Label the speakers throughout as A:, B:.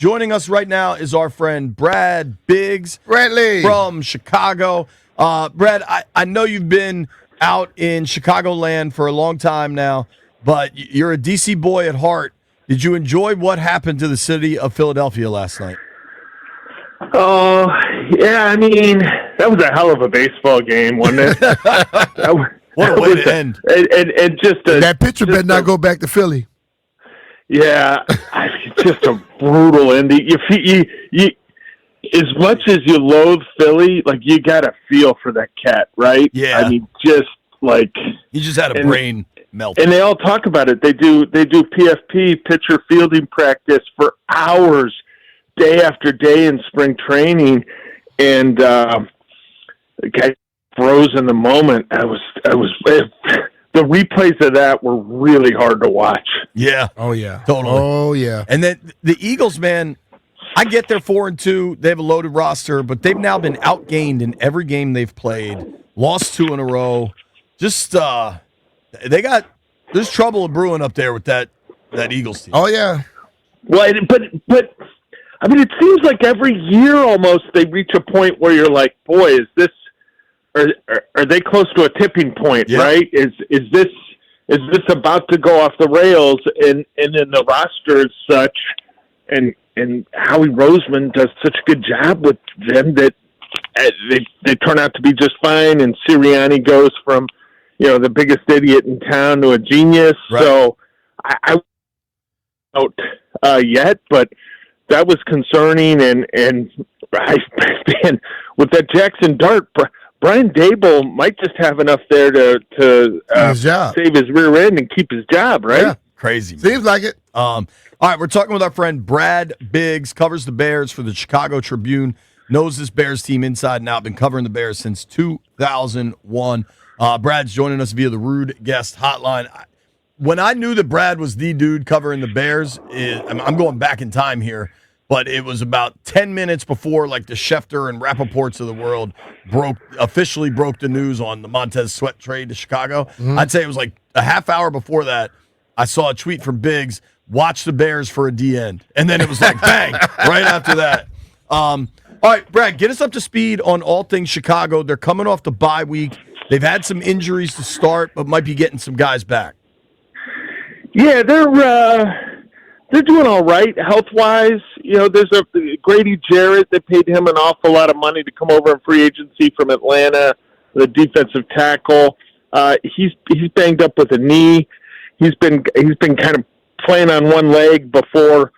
A: Joining us right now is our friend Brad Biggs
B: Bradley
A: from Chicago. Brad, I know you've been out in Chicagoland for a long time now, but you're a DC boy at heart. Did you enjoy what happened to the city of Philadelphia last night?
C: Oh, yeah, I mean, that was a hell of a baseball game, wasn't it?
A: What a way to end.
C: And
B: that pitcher better not go back to Philly.
C: Yeah, just a brutal ending. You, as much as you loathe Philly, like, you got to feel for that cat, right?
A: Yeah.
C: I mean, just like
A: he just had a brain melt.
C: And they all talk about it. They do PFP, pitcher fielding practice, for hours, day after day in spring training, and the guy froze in the moment. The replays of that were really hard to watch.
A: Yeah.
B: Oh, yeah.
A: Totally.
B: Oh, yeah.
A: And then the Eagles, man, I get they're 4-2. They have a loaded roster, but they've now been outgained in every game they've played. Lost 2 in a row. Just there's trouble brewing up there with that Eagles team.
B: Oh, yeah.
C: Well, but I mean, it seems like every year almost they reach a point where you're like, boy, is this are they close to a tipping point, right? Is this about to go off the rails? And then the roster is such, and Howie Roseman does such a good job with them that they turn out to be just fine. And Sirianni goes from, the biggest idiot in town to a genius. Right. So I don't yet, but that was concerning. And man, with that Jackson Dart, Brian Dable might just have enough there to save his rear end and keep his job, right?
B: Yeah.
A: Crazy. Man.
B: Seems like it.
A: All right, we're talking with our friend Brad Biggs, covers the Bears for the Chicago Tribune, knows this Bears team inside and out, been covering the Bears since 2001. Brad's joining us via the Rude Guest Hotline. When I knew that Brad was the dude covering the Bears, I'm going back in time here, but it was about 10 minutes before, like, the Schefter and Rappaports of the world officially broke the news on the Montez Sweat trade to Chicago. Mm-hmm. I'd say it was like a half hour before that. I saw a tweet from Biggs, watch the Bears for a D end. And then it was like, bang, right after that. All right, Brad, get us up to speed on all things Chicago. They're coming off the bye week. They've had some injuries to start, but might be getting some guys back.
C: Yeah, they're doing all right health-wise. There's Grady Jarrett. They paid him an awful lot of money to come over in free agency from Atlanta, the defensive tackle. He's banged up with a knee. He's been kind of playing on one leg before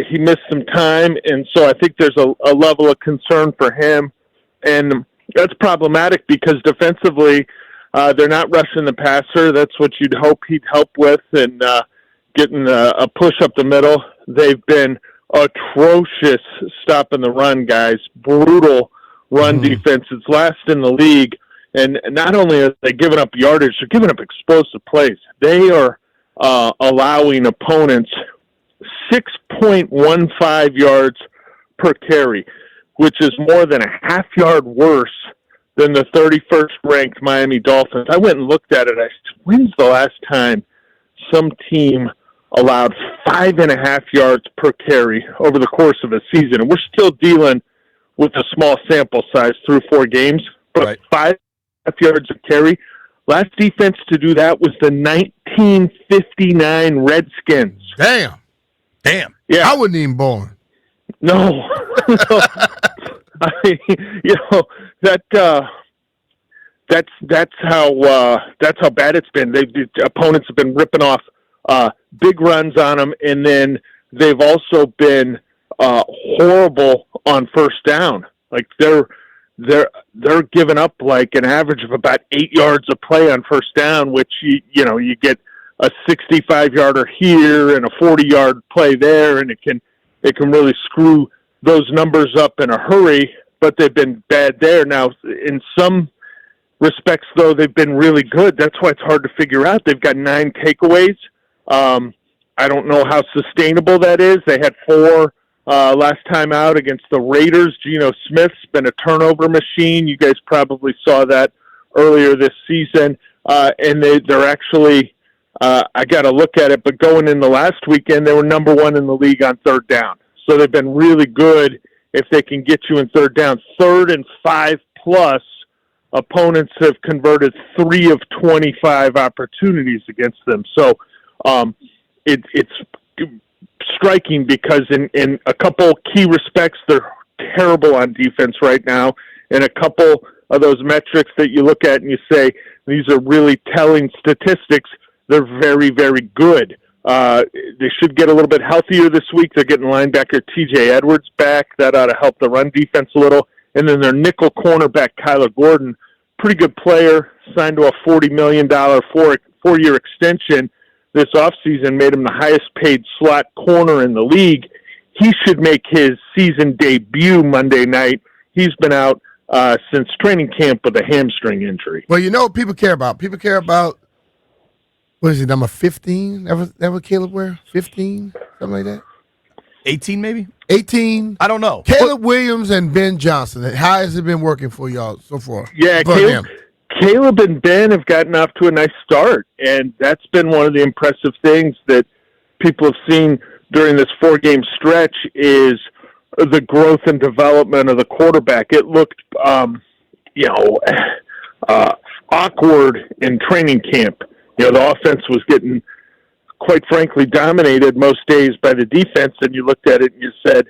C: he missed some time, and so I think there's a level of concern for him, and that's problematic because defensively they're not rushing the passer. That's what you'd hope he'd help with, and getting a push up the middle. They've been atrocious stopping the run, guys. Brutal run defense. It's last in the league, and not only are they giving up yardage, they're giving up explosive plays. They are allowing opponents 6.15 yards per carry, which is more than a half yard worse than the 31st ranked Miami Dolphins. I went and looked at it. I said, when's the last time some team allowed 5.5 yards per carry over the course of a season? And we're still dealing with a small sample size through 4 games, but 5.5 yards a carry. Last defense to do that was the 1959 Redskins.
B: Damn.
C: Yeah.
B: I wasn't even born.
C: No. No. I mean, that's how bad it's been. The opponents have been ripping off big runs on them, and then they've also been horrible on first down. Like they're giving up like an average of about 8 yards a play on first down, which you get a 65-yarder here and a 40-yard play there, and it can really screw those numbers up in a hurry. But they've been bad there. Now, in some respects, though, they've been really good. That's why it's hard to figure out. They've got 9 takeaways. I don't know how sustainable that is. They had 4 last time out against the Raiders. Geno Smith's been a turnover machine. You guys probably saw that earlier this season. And they're actually, I got to look at it, but going in the last weekend, they were number 1 in the league on third down. So they've been really good if they can get you in third down. 3rd and 5+, opponents have converted 3 of 25 opportunities against them. So it's striking because in a couple key respects, they're terrible on defense right now. And a couple of those metrics that you look at and you say, these are really telling statistics, they're very, very good. They should get a little bit healthier this week. They're getting linebacker TJ Edwards back. That ought to help the run defense a little. And then their nickel cornerback, Kyler Gordon, pretty good player, signed to a $40 million four-year extension this offseason, made him the highest paid slot corner in the league. He should make his season debut Monday night. He's been out since training camp with a hamstring injury.
B: Well, you know what people care about? People care about, what is it, number 15? That what Caleb wear? 15? Something like that?
A: 18 maybe?
B: 18.
A: I don't know.
B: Caleb Williams and Ben Johnson. How has it been working for y'all so far?
C: Yeah, Caleb and Ben have gotten off to a nice start, and that's been one of the impressive things that people have seen during this 4-game stretch is the growth and development of the quarterback. It looked, awkward in training camp. You know, the offense was getting, quite frankly, dominated most days by the defense, and you looked at it and you said,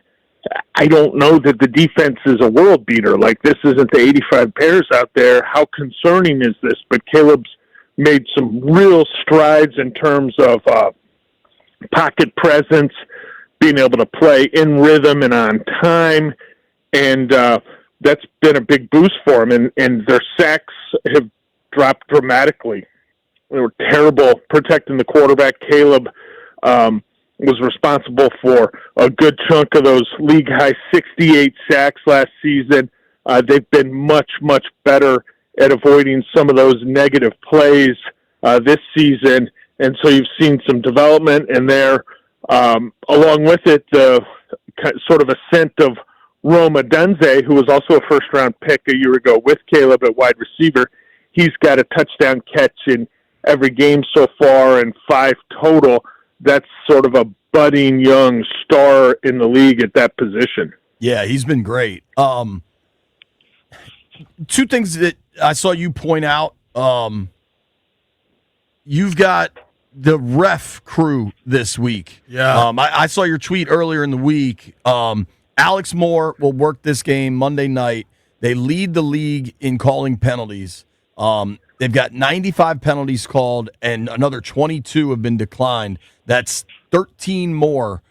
C: I don't know that the defense is a world beater. Like, this isn't the 85 Bears out there. How concerning is this? But Caleb's made some real strides in terms of pocket presence, being able to play in rhythm and on time, and that's been a big boost for him. And their sacks have dropped dramatically. They were terrible protecting the quarterback. Caleb was responsible for a good chunk of those league-high 68 sacks last season. They've been much, much better at avoiding some of those negative plays this season, and so you've seen some development in there. Along with it, the sort of ascent of Rome Odunze, who was also a first-round pick a year ago with Caleb at wide receiver. He's got a touchdown catch in every game so far and 5 total. That's sort of a budding young star in the league at that position.
A: Yeah, he's been great. 2 things that I saw you point out. You've got the ref crew this week.
B: Yeah.
A: I saw your tweet earlier in the week. Alex Moore will work this game Monday night. They lead the league in calling penalties. They've got 95 penalties called, and another 22 have been declined. That's 13 more,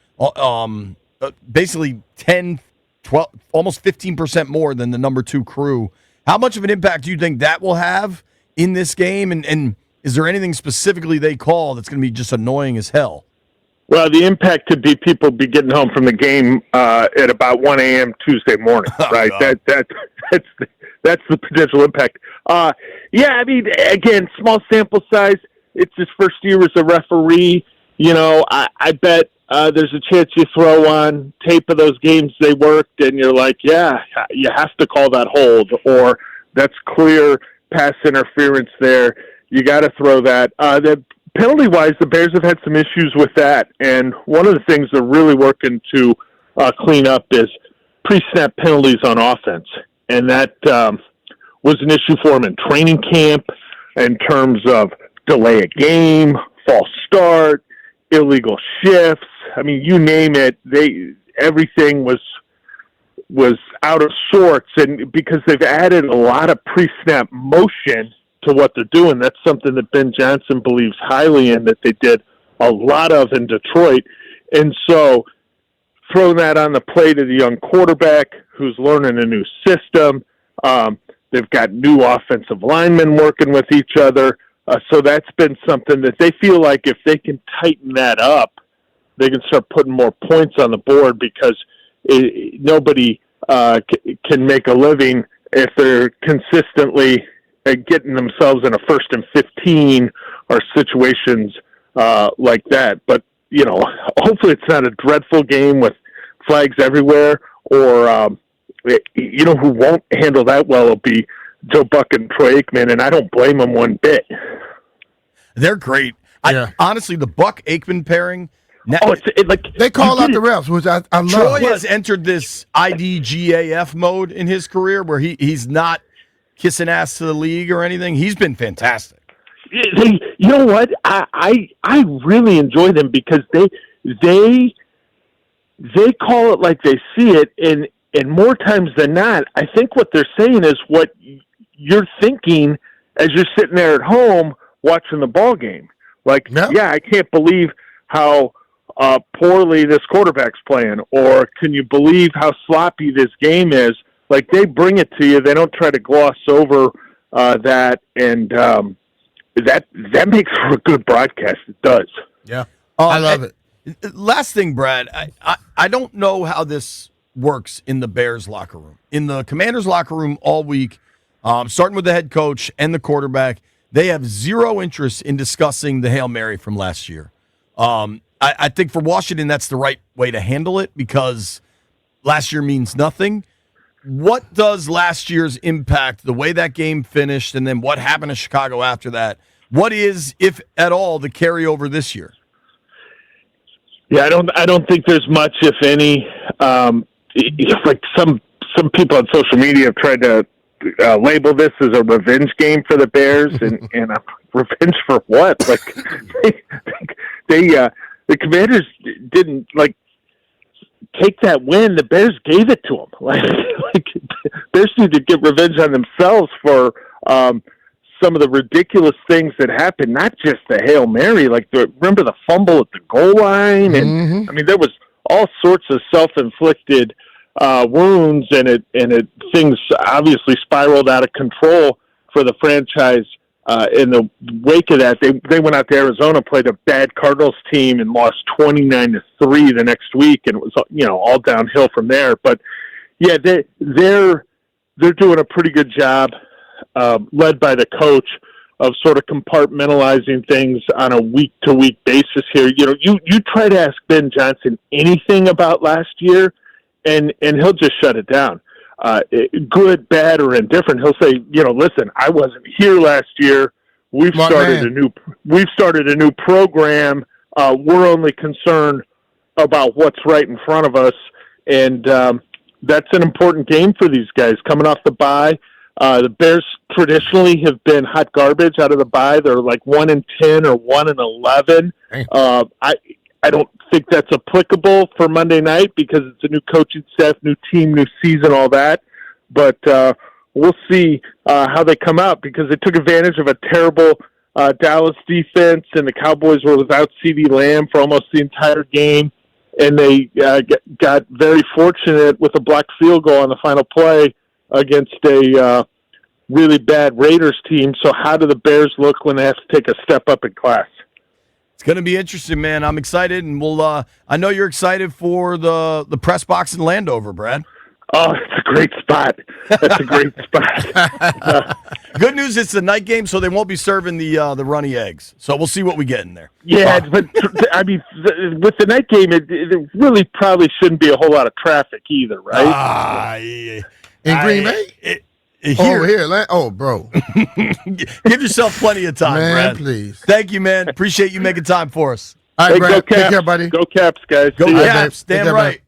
A: basically 10, 12, almost 15% more than the number 2 crew. How much of an impact do you think that will have in this game? And is there anything specifically they call that's going to be just annoying as hell?
C: Well, the impact could be people be getting home from the game at about 1 a.m. Tuesday morning, right? That's the potential impact. Yeah, I mean, again, small sample size. It's his first year as a referee. You know, I bet there's a chance you throw on tape of those games they worked, and you're like, yeah, you have to call that hold, or that's clear pass interference there. You got to throw that. The penalty-wise, the Bears have had some issues with that, and one of the things they're really working to clean up is pre-snap penalties on offense, and that was an issue for them in training camp in terms of delay a game, false start, illegal shifts. I mean, you name it. Everything was out of sorts, and because they've added a lot of pre-snap motion to what they're doing. That's something that Ben Johnson believes highly in, that they did a lot of in Detroit. And so throwing that on the plate of the young quarterback who's learning a new system. They've got new offensive linemen working with each other. So that's been something that they feel like if they can tighten that up, they can start putting more points on the board, because nobody can make a living if they're consistently getting themselves in a 1st and 15 or situations like that. But, you know, hopefully it's not a dreadful game with flags everywhere, or, you know, who won't handle that well will be Joe Buck and Troy Aikman, and I don't blame them one bit.
A: They're great.
B: Yeah.
A: Honestly, the Buck-Aikman pairing, Now,
C: like
B: They call
C: you
B: out
C: get
B: the
C: it.
B: refs, which I love.
A: Troy has entered this IDGAF mode in his career where he's not kissing ass to the league or anything. He's been fantastic.
C: You know what? I really enjoy them because they call it like they see it, and more times than not, I think what they're saying is what you're thinking as you're sitting there at home watching the ball game. Like, yeah, I can't believe how poorly this quarterback's playing, or can you believe how sloppy this game is? Like, they bring it to you. They don't try to gloss over that, and that makes for a good broadcast. It does.
B: Yeah, I love it.
A: Last thing, Brad, I don't know how this works in the Bears locker room. In the Commanders locker room all week, starting with the head coach and the quarterback, they have zero interest in discussing the Hail Mary from last year. I think for Washington, that's the right way to handle it because last year means nothing. What does last year's impact, the way that game finished, and then what happened to Chicago after that? What is, if at all, the carryover this year?
C: Yeah, I don't think there's much, if any. Like some people on social media have tried to label this as a revenge game for the Bears, and revenge for what? Like the Commanders didn't take that win. The Bears gave it to them. Like Bears need to get revenge on themselves for some of the ridiculous things that happened. Not just the Hail Mary. Remember the fumble at the goal line, and I mean there was all sorts of self-inflicted wounds, and things obviously spiraled out of control for the franchise. In the wake of that, they went out to Arizona, played a bad Cardinals team, and lost 29-3 the next week, and it was all downhill from there. But yeah, they're doing a pretty good job, led by the coach, of sort of compartmentalizing things on a week-to-week basis here. You try to ask Ben Johnson anything about last year, and he'll just shut it down. Good, bad, or indifferent. He'll say, listen, I wasn't here last year. We've started a new program. We're only concerned about what's right in front of us, and that's an important game for these guys coming off the bye. The Bears traditionally have been hot garbage out of the bye. They're like 1-10 or 1-11. I don't think that's applicable for Monday night because it's a new coaching staff, new team, new season, all that. But we'll see how they come out because they took advantage of a terrible Dallas defense, and the Cowboys were without CeeDee Lamb for almost the entire game. And they got very fortunate with a blocked field goal on the final play against a really bad Raiders team. So how do the Bears look when they have to take a step up in class?
A: It's going to be interesting, man. I'm excited, and I know you're excited for the press box in Landover, Brad.
C: Oh, it's a great spot. That's a great spot.
A: Good news, it's a night game, so they won't be serving the runny eggs. So we'll see what we get in there.
C: Yeah, but I mean, with the night game, it really probably shouldn't be a whole lot of traffic either, right?
B: In Green Bay? Bro.
A: Give yourself plenty of time,
B: man,
A: Brad.
B: Please.
A: Thank you, man. Appreciate you making time for us.
B: All right,
C: Hey,
B: Brad.
C: go Caps.
B: Take care, buddy.
C: Go Caps, guys.
A: Go
C: See ya.
A: Caps. Damn right.